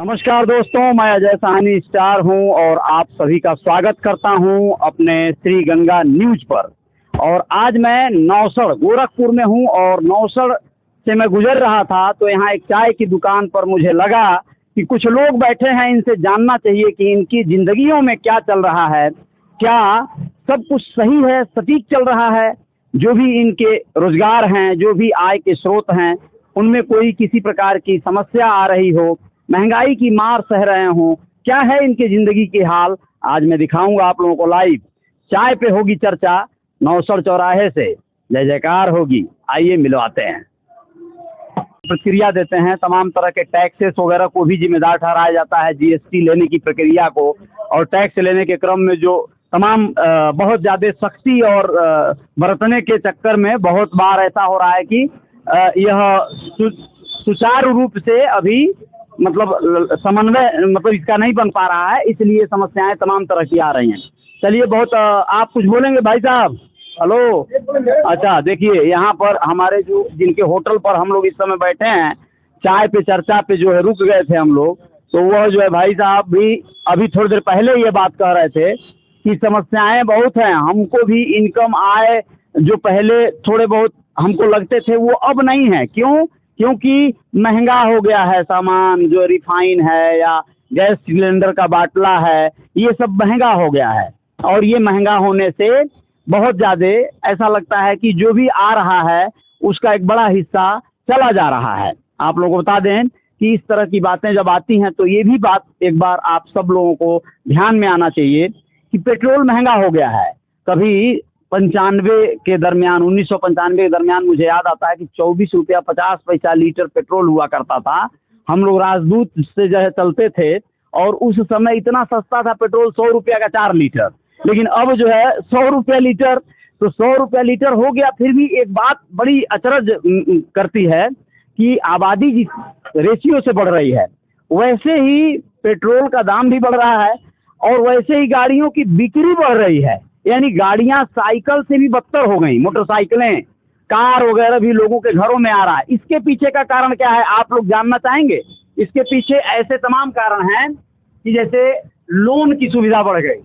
नमस्कार दोस्तों, मैं अजय साहनी स्टार हूं और आप सभी का स्वागत करता हूं अपने श्री गंगा न्यूज पर। और आज मैं नौसड़ गोरखपुर में हूं और नौसड़ से मैं गुजर रहा था तो यहां एक चाय की दुकान पर मुझे लगा कि कुछ लोग बैठे हैं, इनसे जानना चाहिए कि इनकी जिंदगियों में क्या चल रहा है, क्या सब कुछ सही है, सटीक चल रहा है, जो भी इनके रोजगार हैं, जो भी आय के स्रोत हैं, उनमें कोई किसी प्रकार की समस्या आ रही हो, महंगाई की मार सह रहे हों, क्या है इनके ज़िंदगी के हाल, आज मैं दिखाऊंगा आप लोगों को लाइव। चाय पे होगी चर्चा नौसड़ चौराहे से, जय जयकार होगी। आइए मिलवाते हैं, प्रक्रिया देते हैं। तमाम तरह के टैक्सेस वगैरह को भी जिम्मेदार ठहराया जाता है, जीएसटी लेने की प्रक्रिया को, और टैक्स लेने के क्रम में जो तमाम बहुत ज़्यादा सख्ती और बरतने के चक्कर में बहुत बार ऐसा हो रहा है कि यह सुचारू रूप से अभी मतलब समन्वय मतलब इसका नहीं बन पा रहा है, इसलिए समस्याएं तमाम तरह की आ रही हैं। चलिए बहुत आप कुछ बोलेंगे भाई साहब? हेलो, अच्छा देखिए यहाँ पर हमारे जो जिनके होटल पर हम लोग इस समय बैठे हैं, चाय पे चर्चा पे जो है रुक गए थे हम लोग, तो वह जो है भाई साहब भी अभी थोड़ी देर पहले ये बात कह रहे थे कि समस्याएं बहुत हैं, हमको भी इनकम आय जो पहले थोड़े बहुत हमको लगते थे वो अब नहीं है। क्यों? क्योंकि महंगा हो गया है सामान, जो रिफाइन है या गैस सिलेंडर का बाटला है, ये सब महंगा हो गया है। और ये महंगा होने से बहुत ज़्यादा ऐसा लगता है कि जो भी आ रहा है उसका एक बड़ा हिस्सा चला जा रहा है। आप लोगों को बता दें कि इस तरह की बातें जब आती हैं तो ये भी बात एक बार आप सब लोगों को ध्यान में आना चाहिए कि पेट्रोल महंगा हो गया है। कभी 95 के दरमियान, 1995 के दरमियान मुझे याद आता है कि 24 रुपया 50 पैसा लीटर पेट्रोल हुआ करता था। हम लोग राजदूत से जो है चलते थे और उस समय इतना सस्ता था पेट्रोल, 100 रुपया का 4 लीटर। लेकिन अब जो है 100 रुपया लीटर, तो 100 रुपया लीटर हो गया। फिर भी एक बात बड़ी अचरज करती है कि आबादी जिस रेशियो से बढ़ रही है वैसे ही पेट्रोल का दाम भी बढ़ रहा है और वैसे ही गाड़ियों की बिक्री बढ़ रही है। यानी गाड़ियां साइकिल से भी बदतर हो गई, मोटरसाइकिलें, कार वगैरह भी लोगों के घरों में आ रहा है। इसके पीछे का कारण क्या है आप लोग जानना चाहेंगे? इसके पीछे ऐसे तमाम कारण हैं कि जैसे लोन की सुविधा बढ़ गई,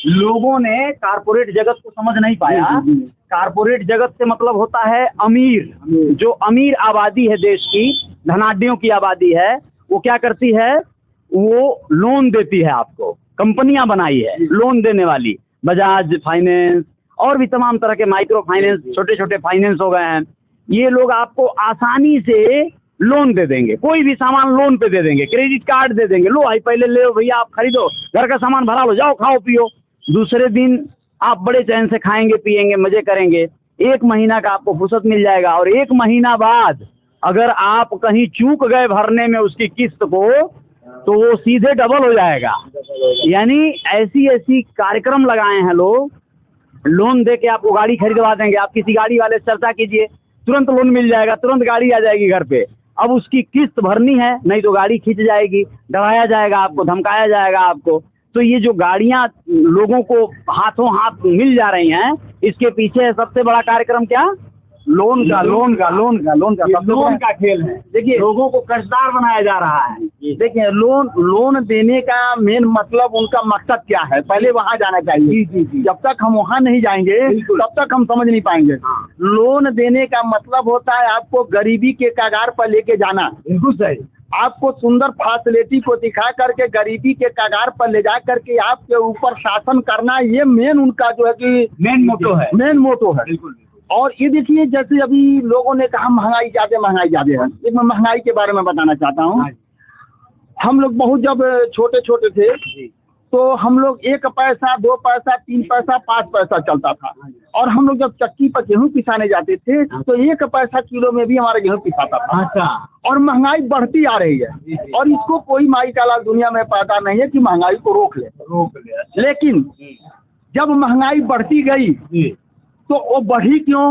लोगों ने कारपोरेट जगत को समझ नहीं पाया। कारपोरेट जगत से मतलब होता है अमीर, जो अमीर आबादी है देश की, धनाढ्यों की आबादी है, वो क्या करती है, वो लोन देती है आपको। कंपनियां बनाई है लोन देने वाली, बजाज फाइनेंस और भी तमाम तरह के माइक्रो फाइनेंस, छोटे छोटे फाइनेंस हो गए हैं। ये लोग आपको आसानी से लोन दे देंगे, कोई भी सामान लोन पे दे देंगे, क्रेडिट कार्ड दे देंगे, लो भाई पहले ले लो भैया, आप खरीदो, घर का सामान भरा लो, जाओ खाओ पियो, दूसरे दिन आप बड़े चैन से खाएंगे पिएंगे, मजे करेंगे। 1 महीना का आपको फुर्सत मिल जाएगा और 1 महीना बाद अगर आप कहीं चूक गए भरने में उसकी किस्त को तो वो सीधे डबल हो जाएगा। यानी ऐसी ऐसी कार्यक्रम लगाए हैं लोग, लोन दे के आपको गाड़ी खरीदवा देंगे। आप किसी गाड़ी वाले से चर्चा कीजिए, तुरंत लोन मिल जाएगा, तुरंत गाड़ी आ जाएगी घर पे। अब उसकी किस्त भरनी है, नहीं तो गाड़ी खींच जाएगी, डराया जाएगा आपको, धमकाया जाएगा आपको। तो ये जो गाड़ियां लोगों को हाथों हाथ मिल जा रही हैं, इसके पीछे सबसे बड़ा कार्यक्रम क्या? लोन का खेल है। देखिए लोगों को कर्जदार बनाया जा रहा है। देखिए लोन देने का मेन मतलब, उनका मकसद क्या है, पहले वहाँ जाना चाहिए। जब तक हम वहाँ नहीं जाएंगे तब तक हम समझ नहीं पाएंगे। लोन देने का मतलब होता है आपको गरीबी के कगार पर लेके जाना। बिल्कुल सही। आपको सुंदर फैसिलिटी को दिखा करके गरीबी के कगार पर ले जा करके आपके ऊपर शासन करना, ये मेन उनका जो है कि मेन मोटो है। बिल्कुल। और ये देखिए जैसे अभी लोगों ने कहा महंगाई ज़्यादा है। एक मैं महंगाई के बारे में बताना चाहता हूँ। हम लोग बहुत जब छोटे छोटे थे तो हम लोग 1 पैसा 2 पैसा 3 पैसा 5 पैसा चलता था, और हम लोग जब चक्की पर गेहूँ पिसाने जाते थे तो 1 पैसा किलो में भी हमारा गेहूँ पिसाता था। अच्छा। और महंगाई बढ़ती आ रही है और इसको कोई माई का लाल दुनिया में पैदा नहीं है कि महंगाई को रोक ले। लेकिन जब महंगाई बढ़ती गई तो वो बढ़ी क्यों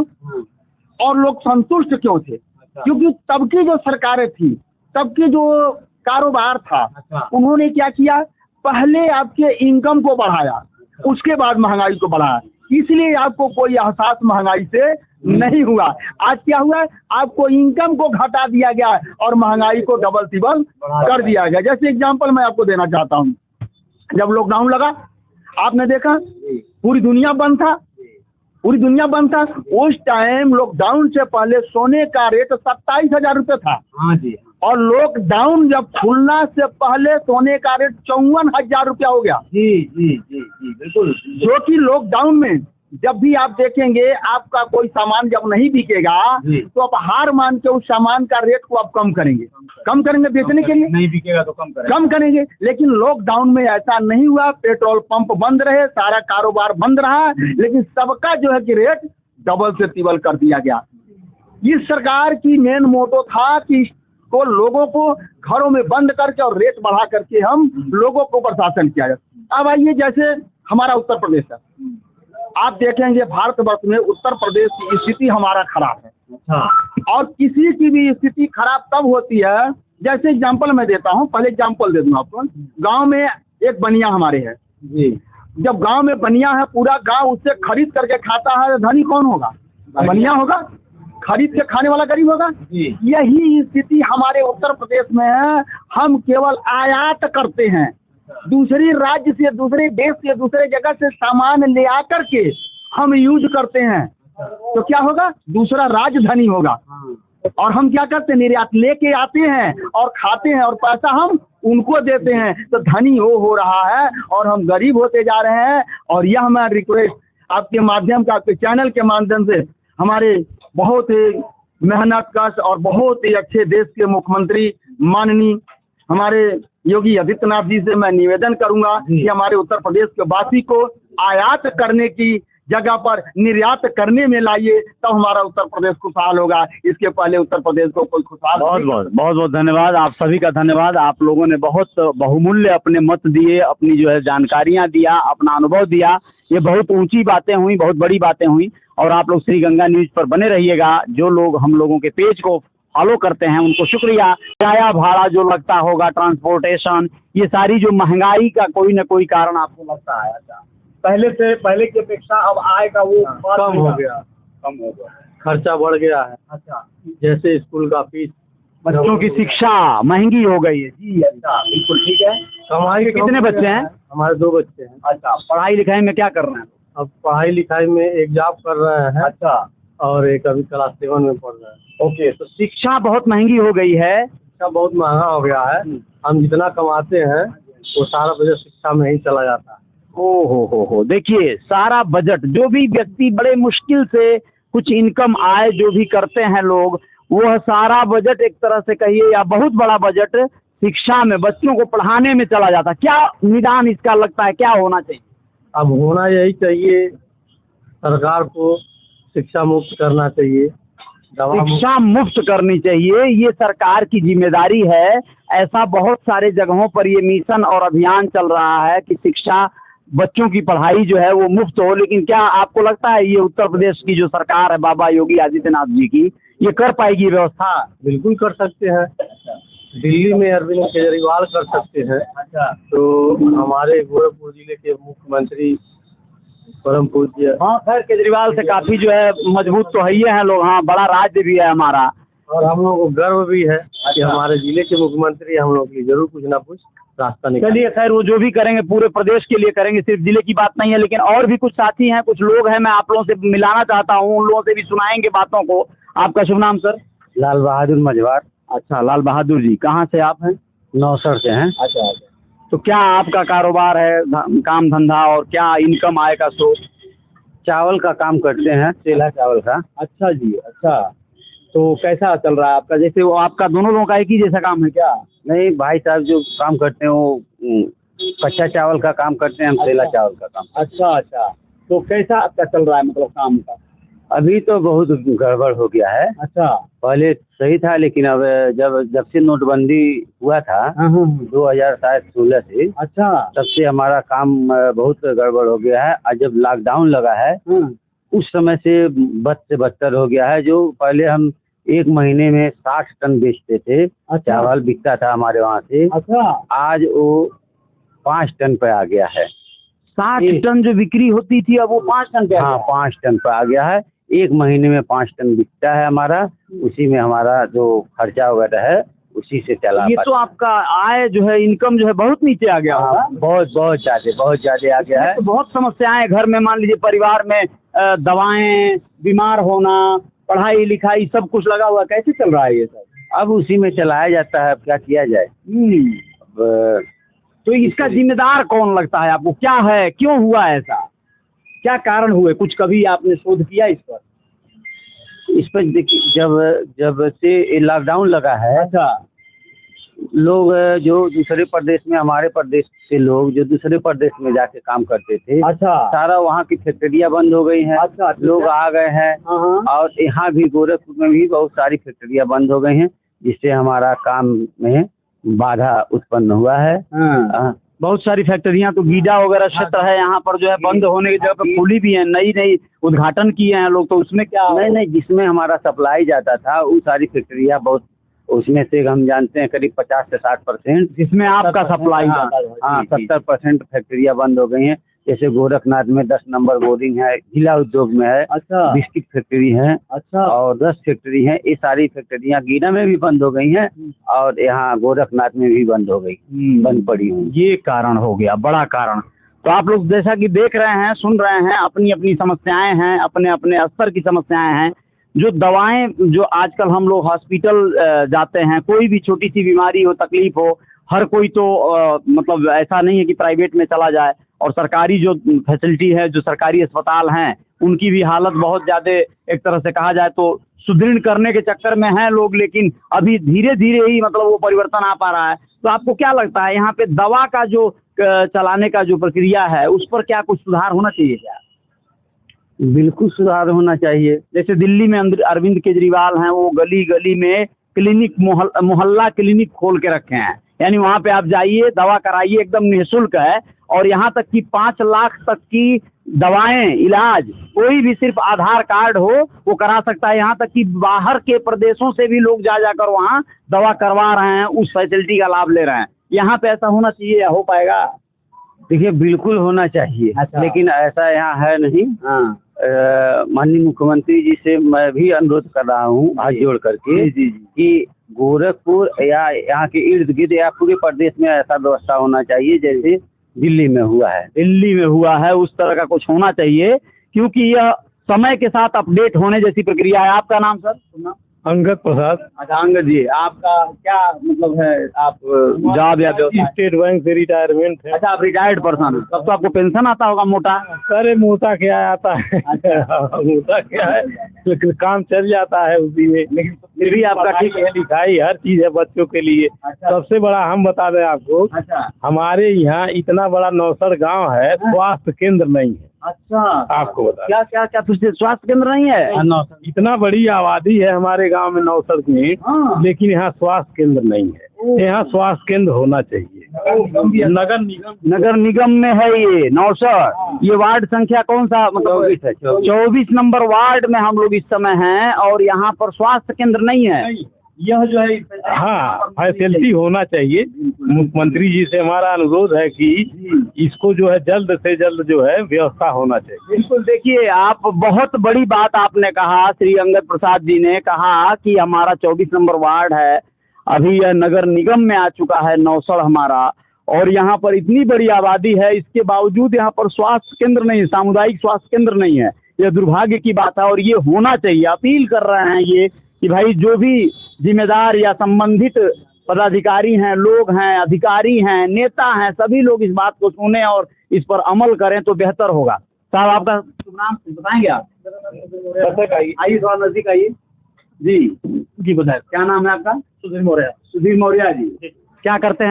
और लोग संतुष्ट क्यों थे? क्योंकि तब की जो सरकारें थी, तब की जो कारोबार था, उन्होंने क्या किया, पहले आपके इनकम को बढ़ाया, उसके बाद महंगाई को बढ़ाया। इसलिए आपको कोई एहसास महंगाई से नहीं हुआ। आज क्या हुआ है, आपको इनकम को घटा दिया गया है और महंगाई को डबल टिबल कर दिया गया। जैसे एग्जांपल मैं आपको देना चाहता हूँ, जब लॉकडाउन लगा आपने देखा पूरी दुनिया बंद था, पूरी दुनिया बंद था। उस टाइम लॉकडाउन से पहले सोने का रेट 27,000 रुपये था। हाँ जी। और लॉकडाउन जब खुलना से पहले सोने का रेट 54,000 रुपया हो गया। जी जी जी जी बिल्कुल। जो कि लॉकडाउन में जब भी आप देखेंगे आपका कोई सामान जब नहीं बिकेगा तो आप हार मान के उस सामान का रेट को आप कम करेंगे बेचने के लिए। नहीं बिकेगा तो कम करेंगे। लेकिन लॉकडाउन में ऐसा नहीं हुआ, पेट्रोल पंप बंद रहे, सारा कारोबार बंद रहा, लेकिन सबका जो है कि रेट डबल से ट्रिपल कर दिया गया। इस सरकार की मेन मोटो था कि को लोगों को घरों में बंद करके और रेट बढ़ा करके हम लोगों को प्रशासन किया जाए। अब आइए, जैसे हमारा उत्तर प्रदेश है, आप देखेंगे भारतवर्ष में उत्तर प्रदेश की स्थिति हमारा खराब है। अच्छा। और किसी की भी स्थिति खराब तब होती है, जैसे एग्जांपल मैं देता हूँ, पहले एग्जांपल दे दूँ आपको। गांव में एक बनिया हमारे है जी। जब गांव में बनिया है, पूरा गांव उससे खरीद करके खाता है, धनी कौन होगा? बनिया होगा। खरीद के खाने वाला गरीब होगा। यही स्थिति हमारे उत्तर प्रदेश में है। हम केवल आयात करते हैं, दूसरी राज्य से, दूसरे देश से, दूसरे जगह से सामान ले आकर के हम यूज करते हैं, तो क्या होगा? दूसरा राज्य धनी होगा। और हम क्या करते हैं? निर्यात लेके आते हैं और खाते हैं और पैसा हम उनको देते हैं, तो धनी हो रहा है और हम गरीब होते जा रहे हैं। और यह मैं रिक्वेस्ट आपके माध्यम का, आपके चैनल के माध्यम से हमारे बहुत ही मेहनत कश और बहुत ही अच्छे देश के मुख्यमंत्री माननीय हमारे योगी आदित्यनाथ जी से मैं निवेदन करूंगा कि हमारे उत्तर प्रदेश के वासी को आयात करने की जगह पर निर्यात करने में लाइए, तब हमारा उत्तर प्रदेश खुशहाल होगा। इसके पहले उत्तर प्रदेश को कोई खुशहाल। बहुत धन्यवाद, आप सभी का धन्यवाद। आप लोगों ने बहुत बहुमूल्य अपने मत दिए, अपनी जो है जानकारियां दिया, अपना अनुभव दिया। ये बहुत ऊंची बातें हुई, बहुत बड़ी बातें हुई। और आप लोग श्री गंगा न्यूज पर बने रहिएगा। जो लोग हम लोगों के पेज को फॉलो करते हैं उनको शुक्रिया। किराया भाड़ा जो लगता होगा, ट्रांसपोर्टेशन, ये सारी जो महंगाई का कोई न कोई कारण आपको लगता है? अच्छा, पहले की अपेक्षा अब आय का वो कम हो गया, खर्चा बढ़ गया है। अच्छा, जैसे स्कूल का फीस, बच्चों की शिक्षा महंगी हो गई है। जी अच्छा, बिल्कुल ठीक है। कमाई के कितने बच्चे हैं? हमारे 2 बच्चे हैं। अच्छा, पढ़ाई लिखाई में क्या कर रहे हैं? अब पढ़ाई लिखाई में एक जॉब कर रहे हैं। अच्छा, और एक अभी क्लास 7 में पढ़ रहे हैं। ओके, तो शिक्षा बहुत महंगी हो गई है। शिक्षा बहुत महंगा हो गया है। हम जितना कमाते हैं वो सारा बजट शिक्षा में ही चला जाता है। ओ हो, देखिए सारा बजट, जो भी व्यक्ति बड़े मुश्किल से कुछ इनकम आय जो भी करते हैं लोग, वो सारा बजट एक तरह से कहिए या बहुत बड़ा बजट शिक्षा में, बच्चों को पढ़ाने में चला जाता है। क्या निदान इसका लगता है, क्या होना चाहिए? अब होना यही चाहिए, सरकार को शिक्षा मुक्त करना चाहिए, शिक्षा मुफ्त करनी चाहिए, ये सरकार की जिम्मेदारी है। ऐसा बहुत सारे जगहों पर ये मिशन और अभियान चल रहा है कि शिक्षा, बच्चों की पढ़ाई जो है वो मुफ्त हो। लेकिन क्या आपको लगता है ये उत्तर प्रदेश की जो सरकार है बाबा योगी आदित्यनाथ जी की, ये कर पाएगी व्यवस्था? बिल्कुल कर सकते हैं। दिल्ली में अरविंद केजरीवाल कर सकते हैं। अच्छा, तो हमारे गोरखपुर जिले के मुख्यमंत्री परम पूज्य, हाँ खैर केजरीवाल से काफी जो है मजबूत तो है ही हैं लोग। हाँ, बड़ा राज्य भी है हमारा और हम लोगों को गर्व भी है कि हमारे जिले के मुख्यमंत्री हम लोग के लिए जरूर कुछ ना कुछ रास्ता निकालें। चलिए खैर, वो जो भी करेंगे पूरे प्रदेश के लिए करेंगे, सिर्फ जिले की बात नहीं है। लेकिन और भी कुछ साथी हैं, कुछ लोग हैं, मैं आप लोगों से मिलाना चाहता हूँ, उन लोगों से भी सुनाएंगे बातों को। आपका शुभ नाम सर? लाल बहादुर मझवार। अच्छा, लाल बहादुर जी, कहाँ से आप हैं? नौसर से हैं। अच्छा, तो क्या आपका कारोबार है, काम धंधा, और क्या इनकम आय का स्रोत? चावल का काम करते हैं, सेला चावल का। अच्छा जी, अच्छा, तो कैसा चल रहा है आपका? जैसे वो आपका दोनों लोगों का एक ही जैसा काम है क्या? नहीं, भाई साहब जो काम करते हैं वो कच्चा चावल का काम करते हैं, हम सेला चावल का काम। अच्छा अच्छा, तो कैसा आपका चल रहा है मतलब काम का? अभी तो बहुत गड़बड़ हो गया है। अच्छा, पहले सही था, लेकिन अब जब से नोटबंदी हुआ था 2016 से, अच्छा, तब से हमारा काम बहुत गड़बड़ हो गया है। और जब लॉकडाउन लगा है उस समय से बद से बदतर हो गया है। जो पहले हम एक महीने में 60 टन बेचते थे, चावल बिकता था हमारे वहाँ से। अच्छा, आज वो 5 टन पे आ गया है। 60 टन जो बिक्री होती थी अब वो 5 टन पे? हाँ, 5 टन पे आ गया है। 1 महीने में 5 टन बिकता है हमारा, उसी में हमारा जो खर्चा वगैरह है उसी से चला ये तो आपका आय जो है, इनकम जो है बहुत नीचे आ गया होगा। बहुत ज़्यादा आ गया है। तो बहुत समस्याएं हैं घर में, मान लीजिए परिवार में दवाएं, बीमार होना, पढ़ाई लिखाई सब कुछ लगा हुआ, कैसे चल रहा है ये सब? अब उसी में चलाया जाता है, अब क्या किया जाए। अब तो इसका जिम्मेदार कौन लगता है आपको? क्या है, क्यों हुआ ऐसा, क्या कारण हुए? कुछ कभी आपने शोध किया इस पर? देखिए, जब से लॉकडाउन लगा है, अच्छा, लोग जो दूसरे प्रदेश में, हमारे प्रदेश से लोग जो दूसरे प्रदेश में जाके काम करते थे, अच्छा, सारा वहाँ की फैक्ट्रियाँ बंद हो गई हैं। अच्छा, लोग आ गए हैं। और यहाँ भी गोरखपुर में भी बहुत सारी फैक्ट्रियाँ बंद हो गई हैं, जिससे हमारा काम में बाधा उत्पन्न हुआ है। बहुत सारी फैक्ट्रियां तो गीडा वगैरह क्षेत्र है यहाँ पर जो है, बंद होने की जगह पर खुली भी है, नई उद्घाटन किए हैं लोग, तो उसमें क्या? नहीं, जिसमें हमारा सप्लाई जाता था वो सारी फैक्ट्रियाँ, बहुत उसमें से हम जानते हैं करीब 50 से 60%, जिसमें आपका सप्लाई जाता है। हाँ, 70% फैक्ट्रियाँ बंद हो गई हैं। जैसे गोरखनाथ में 10 नंबर बोरिंग है, जिला उद्योग में है, अच्छा, डिस्ट्रिक्ट फैक्ट्री है, अच्छा, और 10 फैक्ट्री हैं। ये सारी फैक्ट्रियाँ गीडा में भी बंद हो गई हैं और यहाँ गोरखनाथ में भी बंद हो गई, बंद पड़ी हुई। ये कारण हो गया, बड़ा कारण। तो आप लोग जैसा कि देख रहे हैं, सुन रहे हैं, अपनी अपनी समस्याएं हैं, अपने अपने स्तर की समस्याएं हैं। जो दवाएं, जो आजकल हम लोग हॉस्पिटल जाते हैं, कोई भी छोटी सी बीमारी हो, तकलीफ हो, हर कोई तो मतलब ऐसा नहीं है कि प्राइवेट में चला जाए। और सरकारी जो फैसिलिटी है, जो सरकारी अस्पताल हैं, उनकी भी हालत बहुत ज़्यादा, एक तरह से कहा जाए तो सुदृढ़ करने के चक्कर में हैं लोग, लेकिन अभी धीरे धीरे ही मतलब वो परिवर्तन आ पा रहा है। तो आपको क्या लगता है यहाँ पे दवा का जो चलाने का जो प्रक्रिया है, उस पर क्या कुछ सुधार होना चाहिए क्या? बिल्कुल सुधार होना चाहिए। जैसे दिल्ली में अरविंद केजरीवाल हैं, वो गली गली में क्लिनिक, मोहल्ला क्लिनिक खोल के रखे हैं। यानी वहाँ पे आप जाइए, दवा कराइए, एकदम निःशुल्क है। और यहाँ तक कि 5 लाख तक की दवाएं, इलाज कोई भी सिर्फ आधार कार्ड हो वो करा सकता है। यहाँ तक कि बाहर के प्रदेशों से भी लोग जाकर वहाँ दवा करवा रहे हैं, उस फैसिलिटी का लाभ ले रहे हैं। यहाँ पे ऐसा होना चाहिए, या हो पाएगा? देखिए, बिल्कुल होना चाहिए। अच्छा। लेकिन ऐसा यहाँ है नहीं। माननीय मुख्यमंत्री जी से मैं भी अनुरोध कर रहा हूँ हाथ जोड़ करके कि गोरखपुर या यहाँ के इर्द गिर्द या पूरे प्रदेश में ऐसा व्यवस्था होना चाहिए जैसे दिल्ली में हुआ है। दिल्ली में हुआ है, उस तरह का कुछ होना चाहिए, क्योंकि यह समय के साथ अपडेट होने जैसी प्रक्रिया है। आपका नाम सर? अंगद प्रसाद। अच्छा, अंगद जी, आपका क्या मतलब है? आप जॉब या व्यवसाय? स्टेट बैंक से रिटायरमेंट है। अच्छा, आप रिटायर्ड पर्सन हो, तब तो आपको पेंशन आता होगा मोटा? अरे मोटा क्या आता है। अच्छा। मोटा क्या है, लेकिन काम चल जाता है उसी में। लेकिन फिर भी आपका ठीक है, लिखाई हर चीज है बच्चों के लिए। अच्छा। सबसे बड़ा हम बता दें आपको, अच्छा, हमारे यहाँ इतना बड़ा नौसड़ गांव है, स्वास्थ्य केंद्र नहीं है। अच्छा, आपको बता क्या क्या क्या फिर से स्वास्थ्य केंद्र नहीं है? इतना बड़ी आबादी है हमारे गांव में नौसड़ में, हाँ। लेकिन यहाँ स्वास्थ्य केंद्र नहीं है। यहाँ स्वास्थ्य केंद्र होना चाहिए। नगर निगम में है ये नौसड़। ये वार्ड संख्या कौन सा, मतलब 24 नंबर वार्ड में हम लोग इस समय हैं, और यहाँ पर स्वास्थ्य केंद्र नहीं है। यह जो है, हाँ, फैसिलिटी होना चाहिए। मुख्यमंत्री जी से हमारा अनुरोध है कि इसको जो है जल्द से जल्द जो है व्यवस्था होना चाहिए। बिल्कुल। देखिए, आप बहुत बड़ी बात आपने कहा, श्री अंगद प्रसाद जी ने कहा कि हमारा 24 नंबर वार्ड है, अभी यह नगर निगम में आ चुका है नौसड़ हमारा, और यहाँ पर इतनी बड़ी आबादी है, इसके बावजूद यहाँ पर स्वास्थ्य केंद्र नहीं, सामुदायिक स्वास्थ्य केंद्र नहीं है। यह दुर्भाग्य की बात है, और ये होना चाहिए। अपील कर रहे हैं ये कि भाई जो भी जिम्मेदार या संबंधित पदाधिकारी हैं, लोग हैं, अधिकारी हैं, नेता हैं, सभी लोग इस बात को सुने और इस पर अमल करें तो बेहतर होगा। साहब, आपका शुभ नाम बताएंगे आप? आइए, थोड़ा नजदीक आइए जी। बताए, क्या नाम है आपका? सुधीर मौर्य। सुधीर मौर्य जी, क्या करते हैं?